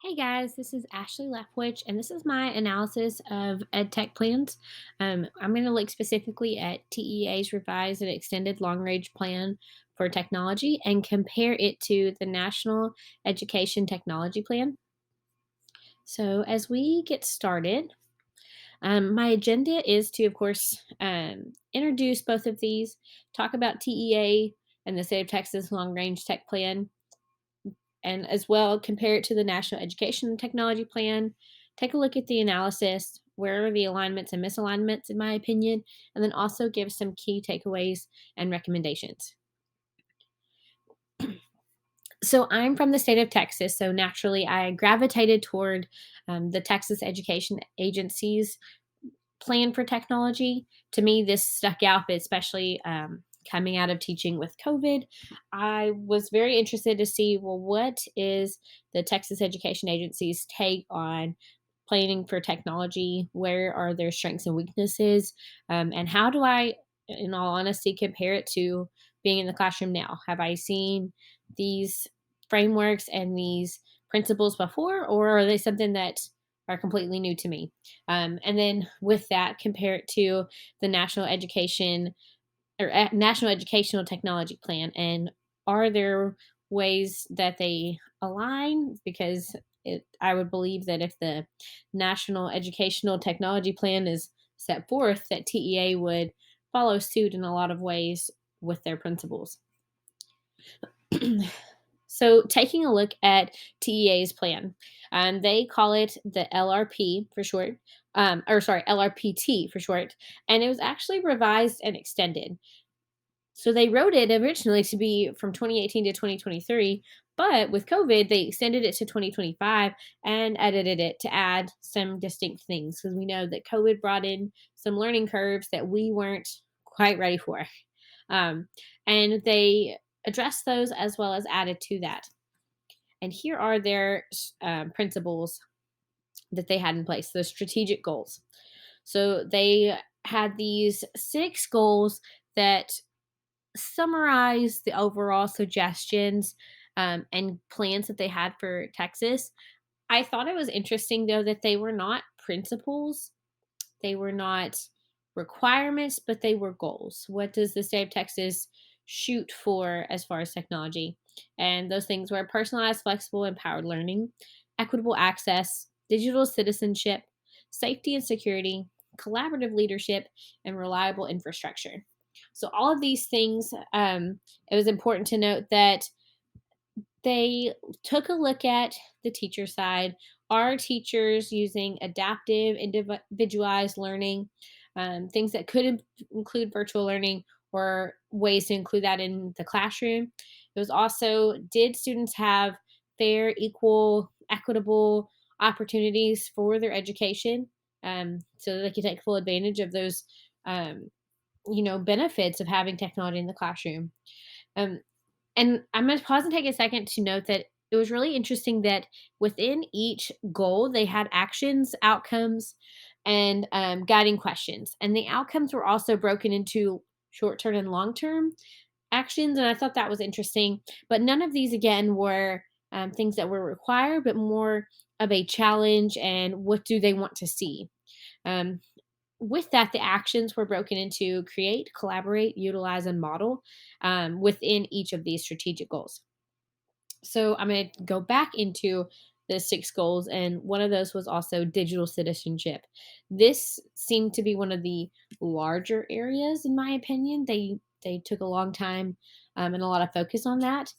Hey guys, this is Ashley Leftwich, and this is my analysis of EdTech plans. I'm going to look specifically at TEA's revised and extended long range plan for technology and compare it to the National Education Technology Plan. So, as we get started, my agenda is to, of course, introduce both of these, talk about TEA and the State of Texas Long Range Tech Plan, and as well compare it to the National Education Technology Plan, take a look at the analysis, where are the alignments and misalignments, in my opinion, and then also give some key takeaways and recommendations. So I'm from the state of Texas, so naturally I gravitated toward the Texas Education Agency's plan for technology. To me, this stuck out, especially coming out of teaching with COVID. I was very interested to see, well, what is the Texas Education Agency's take on planning for technology? Where are their strengths and weaknesses? And how do I, in all honesty, compare it to being in the classroom now? Have I seen these frameworks and these principles before, or are they something that are completely new to me? And then with that, compare it to the National Educational Technology Plan, and are there ways that they align? Because I would believe that if the National Educational Technology Plan is set forth, that TEA would follow suit in a lot of ways with their principles. So, taking a look at TEA's plan, they call it the LRP for short, or sorry, LRPT for short, and it was actually revised and extended. So they wrote it originally to be from 2018 to 2023, but with COVID, they extended it to 2025 and edited it to add some distinct things because we know that COVID brought in some learning curves that we weren't quite ready for. Um, and they addressed those as well as added to that. And here are their principles that they had in place, the strategic goals. So they had these 6 goals that summarize the overall suggestions and plans that they had for Texas. I thought it was interesting, though, that they were not principles, they were not requirements, but they were goals. What does the state of Texas shoot for as far as technology? And those things were personalized, flexible, empowered learning, equitable access, digital citizenship, safety and security, collaborative leadership, and reliable infrastructure. So, all of these things, it was important to note that they took a look at the teacher side. Are teachers using adaptive, individualized learning, things that could include virtual learning, or ways to include that in the classroom? It was also, did students have fair, equal, equitable opportunities for their education, so that they could take full advantage of those, benefits of having technology in the classroom? Um, and I'm going to pause and take a second to note that it was really interesting that within each goal, they had actions, outcomes, and guiding questions. And the outcomes were also broken into short term and long term actions. And I thought that was interesting. But none of these, again, were things that were required, but more of a challenge and what do they want to see. Um, with that, the actions were broken into create, collaborate, utilize, and model within each of these strategic goals. So I'm going to go back into the 6 goals, and one of those was also digital citizenship. This seemed to be one of the larger areas, in my opinion. They took a long time and a lot of focus on that.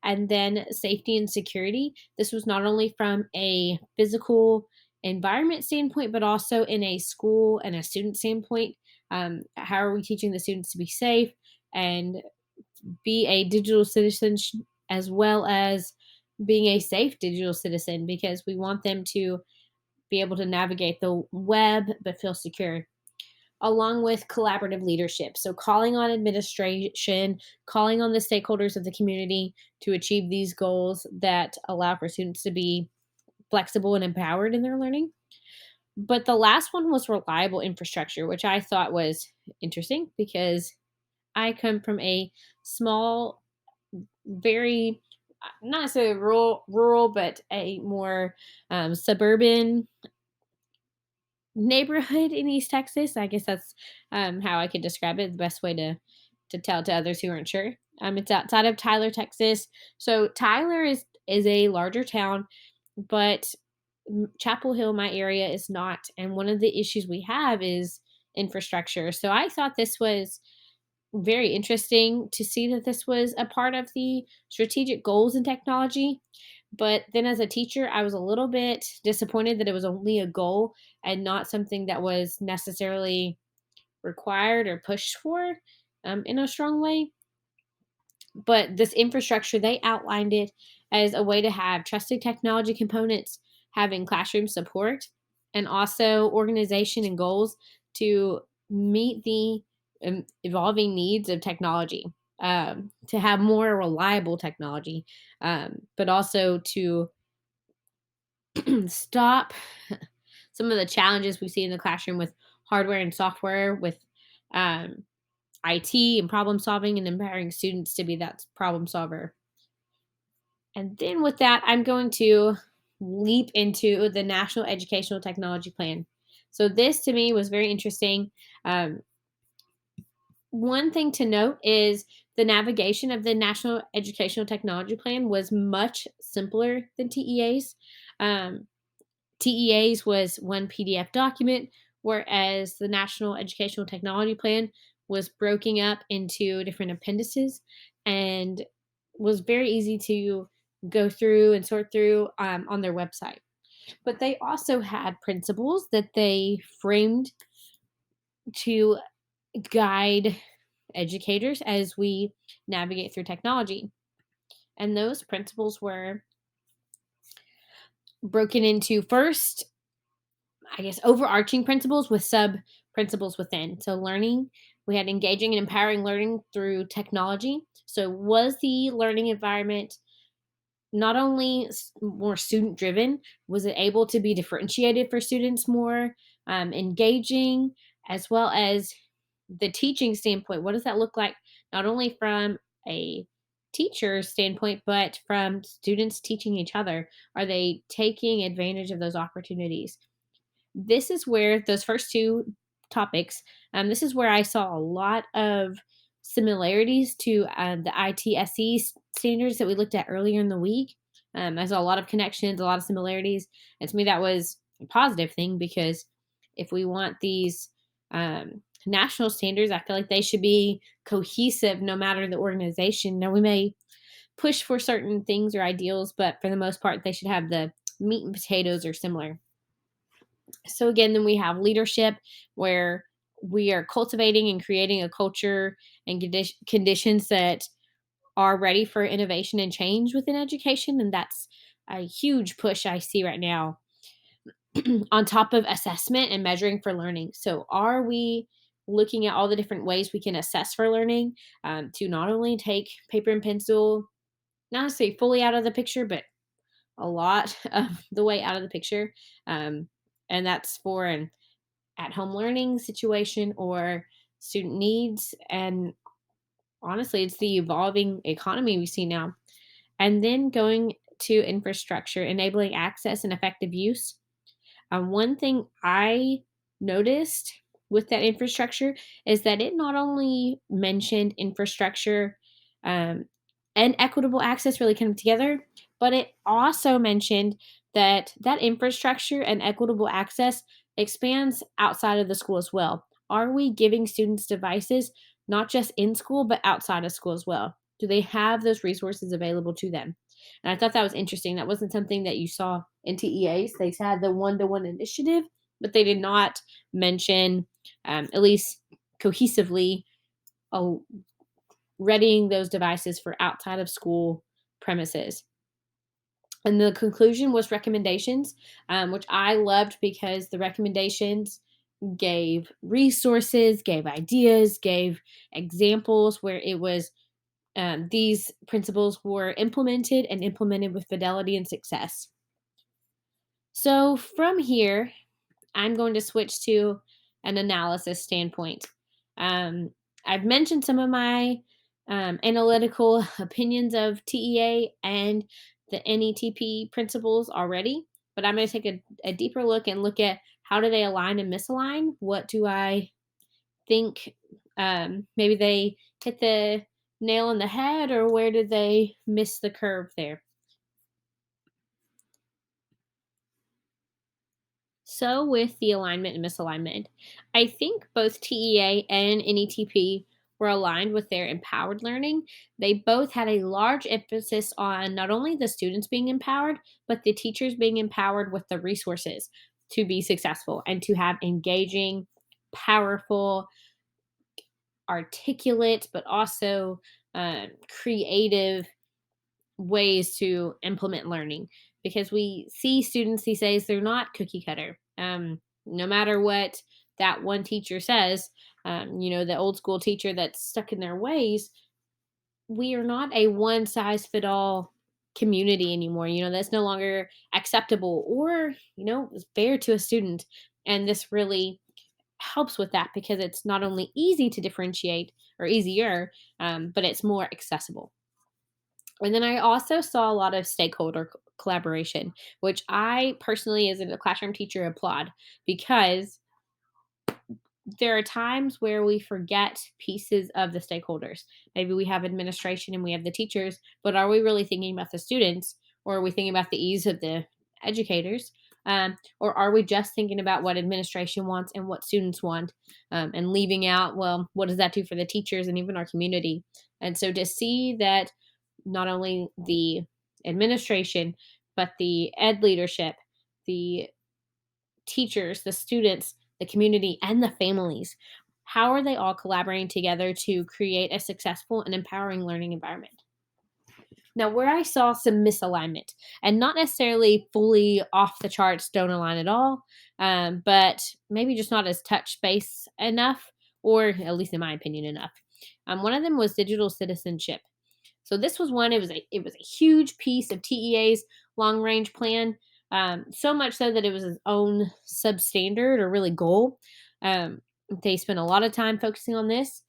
And then safety and security. This was not only from a physical environment standpoint, but also in a school and a student standpoint. How are we teaching the students to be safe and be a digital citizen, as well as being a safe digital citizen? Because we want them to be able to navigate the web but feel secure, along with collaborative leadership. So, calling on administration, calling on the stakeholders of the community to achieve these goals that allow for students to be flexible and empowered in their learning. But the last one was reliable infrastructure, which I thought was interesting because I come from a small, very not necessarily rural, but a more suburban neighborhood in East Texas. I guess that's how I could describe it. The best way to tell to others who aren't sure. It's outside of Tyler, Texas. So Tyler is a larger town, but Chapel Hill, my area, is not. And one of the issues we have is infrastructure. So I thought this was very interesting to see that this was a part of the strategic goals in technology. But then as a teacher, I was a little bit disappointed that it was only a goal and not something that was necessarily required or pushed for in a strong way. But this infrastructure, they outlined it as a way to have trusted technology components, having classroom support, and also organization and goals to meet the evolving needs of technology, to have more reliable technology, but also to stop some of the challenges we see in the classroom with hardware and software, with um, IT and problem solving, and empowering students to be that problem solver. And then with that, I'm going to leap into the National Educational Technology Plan. So this to me was very interesting. Um, One thing to note is the navigation of the National Educational Technology Plan was much simpler than TEA's. Um, TEA's was one PDF document, whereas the National Educational Technology Plan was broken up into different appendices and was very easy to go through and sort through on their website. But they also had principles that they framed to guide educators as we navigate through technology. And those principles were broken into first, I guess, overarching principles with sub principles within. So, learning, we had engaging and empowering learning through technology. So, was the learning environment not only more student driven, was it able to be differentiated for students more, engaging, as well as the teaching standpoint? What does that look like, not only from a teacher standpoint, but from students teaching each other? Are they taking advantage of those opportunities? This is where those first two topics, this is where I saw a lot of similarities to the ITSE standards that we looked at earlier in the week. I saw a lot of connections, a lot of similarities. And to me, that was a positive thing because if we want these national standards, I feel like they should be cohesive no matter the organization. Now, we may push for certain things or ideals, but for the most part, they should have the meat and potatoes are similar. So again, then we have leadership where we are cultivating and creating a culture and conditions that are ready for innovation and change within education. And that's a huge push I see right now on top of assessment and measuring for learning. So are we looking at all the different ways we can assess for learning, to not only take paper and pencil, not necessarily fully out of the picture, but a lot of the way out of the picture. Um, and that's for an at home learning situation or student needs. And honestly, it's the evolving economy we see now. And then going to infrastructure, enabling access and effective use. One thing I noticed with that infrastructure is that it not only mentioned infrastructure um, and equitable access really come together, but it also mentioned that that infrastructure and equitable access expands outside of the school as well. Are we giving students devices not just in school, but outside of school as well? Do they have those resources available to them? And I thought that was interesting. That wasn't something that you saw in TEAs. They had the one-to-one initiative, but they did not mention, at least cohesively, uh, readying those devices for outside of school premises. And the conclusion was recommendations, which I loved because the recommendations gave resources, gave ideas, gave examples where it was these principles were implemented and implemented with fidelity and success. So from here, I'm going to switch to an analysis standpoint. Um, I've mentioned some of my analytical opinions of TEA and the NETP principles already, but I'm going to take a deeper look and look at how do they align and misalign? What do I think maybe they hit the nail on the head, or where did they miss the curve there? So, with the alignment and misalignment, I think both TEA and NETP were aligned with their empowered learning. They both had a large emphasis on not only the students being empowered, but the teachers being empowered with the resources to be successful and to have engaging, powerful, articulate, but also creative ways to implement learning, because we see students these days, they're not cookie cutter. No matter what that one teacher says, the old school teacher that's stuck in their ways, we are not a one size fit all community anymore. That's no longer acceptable or, is fair to a student. And this really helps with that because it's not only easy to differentiate or easier, but it's more accessible. And then I also saw a lot of stakeholder collaboration, which I personally, as a classroom teacher, applaud, because there are times where we forget pieces of the stakeholders. Maybe we have administration and we have the teachers, but are we really thinking about the students, or are we thinking about the ease of the educators? Or are we just thinking about what administration wants and what students want, and leaving out, well, what does that do for the teachers and even our community? And so to see that not only the administration, but the ed leadership, the teachers, the students, the community, and the families, how are they all collaborating together to create a successful and empowering learning environment? Now, where I saw some misalignment, and not necessarily fully off the charts, don't align at all, but maybe just not as touch base enough, or at least in my opinion, enough. One of them was digital citizenship. So this was one. It was a huge piece of TEA's long range plan. So much so that it was its own substandard, or really goal. Um, they spent a lot of time focusing on this.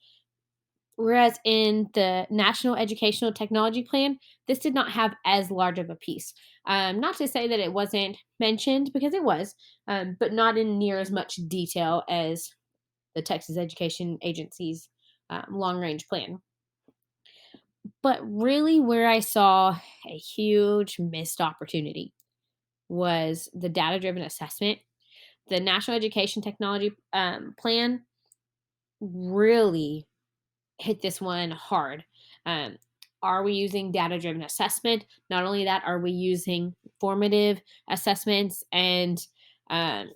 Whereas in the National Educational Technology Plan, this did not have as large of a piece. Not to say that it wasn't mentioned, because it was, but not in near as much detail as the Texas Education Agency's long range plan. But really, where I saw a huge missed opportunity was the data driven assessment. The National Education Technology Plan really hit this one hard. Um, are we using data driven assessment? Not only that, are we using formative assessments and um,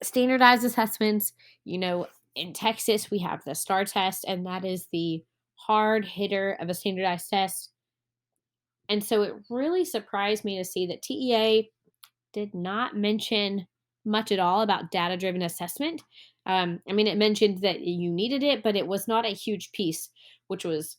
standardized assessments? In Texas, we have the STAR test, and that is the hard hitter of a standardized test. And so it really surprised me to see that TEA did not mention much at all about data driven assessment. It mentioned that you needed it, but it was not a huge piece, which was,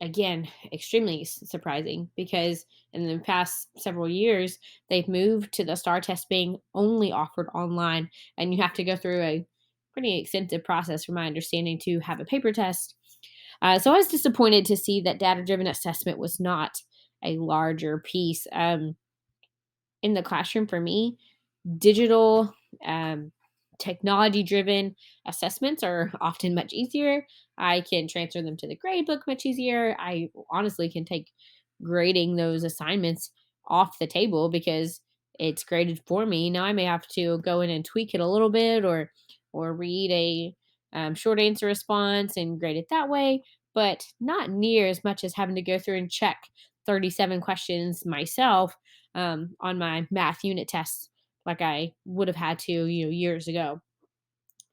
again, extremely surprising, because in the past several years, they've moved to the STAR test being only offered online, and you have to go through a pretty extensive process, from my understanding, to have a paper test. So I was disappointed to see that data driven assessment was not a larger piece in the classroom for me. Digital, um, technology driven assessments are often much easier. I can transfer them to the gradebook much easier. I honestly can take grading those assignments off the table because it's graded for me. Now I may have to go in and tweak it a little bit, or read a short answer response and grade it that way, but not near as much as having to go through and check 37 questions myself on my math unit tests, like I would have had to, years ago.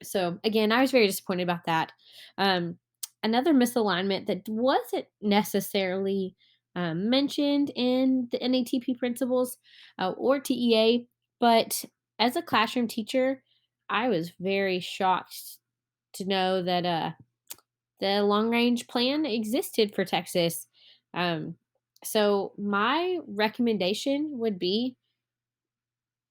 So again, I was very disappointed about that. Um, Another misalignment that wasn't necessarily mentioned in the NATP principles or TEA, but as a classroom teacher, I was very shocked to know that the long range plan existed for Texas. Um, so my recommendation would be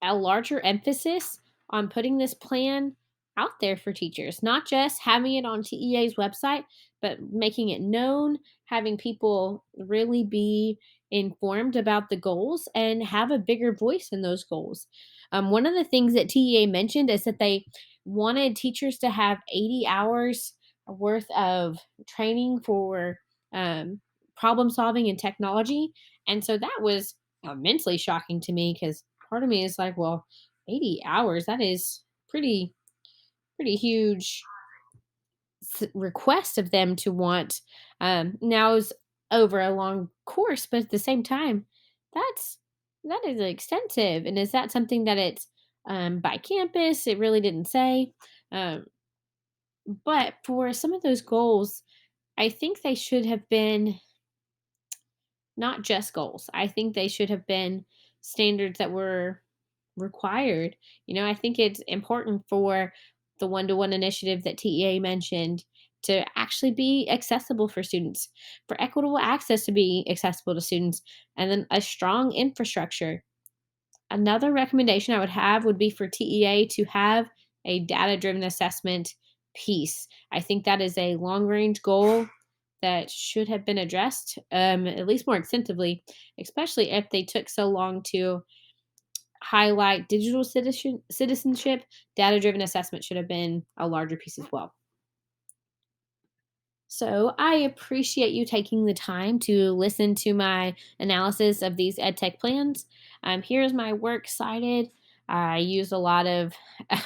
a larger emphasis on putting this plan out there for teachers, not just having it on TEA's website, but making it known, having people really be informed about the goals and have a bigger voice in those goals. One of the things that TEA mentioned is that they wanted teachers to have 80 hours worth of training for um, problem solving and technology. And so that was immensely shocking to me because part of me is like, well, 80 hours, that is pretty huge request of them to want. Now is over a long course, but at the same time, that's that is extensive. And is that something that it's by campus? It really didn't say. Um, but for some of those goals, I think they should have been not just goals. I think they should have been standards that were required. I think it's important for the one to one initiative that TEA mentioned to actually be accessible for students, for equitable access to be accessible to students, and then a strong infrastructure. Another recommendation I would have would be for TEA to have a data driven assessment piece. I think that is a long range goal that should have been addressed at least more extensively, especially if they took so long to highlight digital citizenship. Data driven assessment should have been a larger piece as well. So I appreciate you taking the time to listen to my analysis of these EdTech plans. Here's my works cited. I used a lot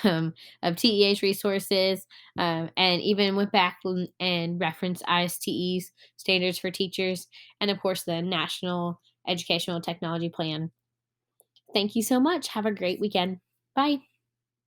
um, of TEA's resources, and even went back and referenced ISTE's standards for teachers, and of course the National Educational Technology Plan. Thank you so much. Have a great weekend. Bye.